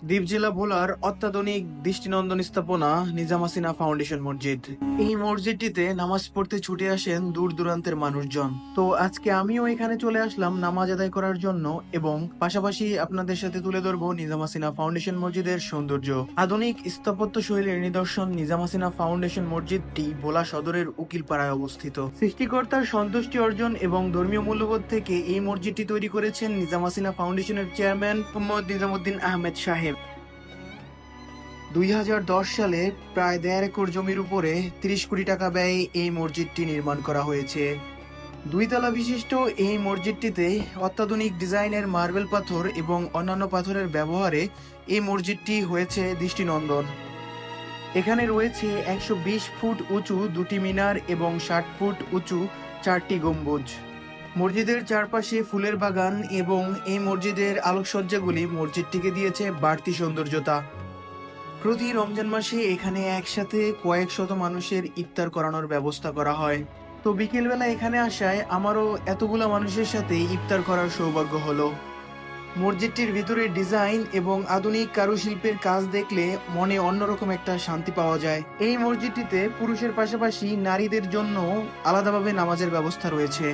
দ্বীপ জেলা ভোলার অত্যাধুনিক দৃষ্টিনন্দন স্থাপনা নিজাম হাসিনা ফাউন্ডেশন মসজিদ। এই মসজিদটিতে নামাজ পড়তে ছুটে আসেন দূর দূরান্তের মানুষজন। তো আজকে আমিও এখানে চলে আসলাম নামাজ আদায় করার জন্য, এবং পাশাপাশি আপনাদের সাথে তুলে ধরবো নিজাম হাসিনা ফাউন্ডেশন মসজিদের সৌন্দর্য। আধুনিক স্থাপত্য শৈলীর নিদর্শন নিজাম হাসিনা ফাউন্ডেশন মসজিদটি ভোলা সদরের উকিলপাড়ায় অবস্থিত। সৃষ্টিকর্তার সন্তুষ্টি অর্জন এবং ধর্মীয় মূল্যবোধ থেকে এই মসজিদটি তৈরি করেছেন নিজাম হাসিনা ফাউন্ডেশনের চেয়ারম্যান মোহাম্মদ নিজামুদ্দিন আহমেদ সাহেব। 2010 সালে প্রায় 1.5 একর জমির উপরে 30 কোটি টাকা ব্যয়ে এই মসজিদটি নির্মাণ করা হয়েছে। 2 তলা বিশিষ্ট এই মসজিদটিতে অত্যাধুনিক ডিজাইনের মার্বেল পাথর এবং অন্যান্য পাথরের ব্যবহারে এই মসজিদটি হয়েছে দৃষ্টিনন্দন। এখানে রয়েছে 120 ফুট উঁচু 2টি মিনার এবং 60 ফুট উঁচু 4টি গম্বুজ। মসজিদের চারপাশে ফুলের বাগান এবং এই মসজিদের আলোকসজ্জাগুলি মসজিদটিকে দিয়েছে বাড়তি সৌন্দর্যতা। প্রতি রমজান মাসে এখানে একসাথে কয়েক শত মানুষের ইফতার করানোর ব্যবস্থা করা হয়। তো বিকেলবেলা এখানে আসায় আমারও এতগুলা মানুষের সাথে ইফতার করার সৌভাগ্য হলো। মসজিদটির ভিতরে ডিজাইন এবং আধুনিক কারুশিল্পের কাজ দেখলে মনে অন্যরকম একটা শান্তি পাওয়া যায়। এই মসজিদটিতে পুরুষের পাশাপাশি নারীদের জন্য আলাদাভাবে নামাজের ব্যবস্থা রয়েছে।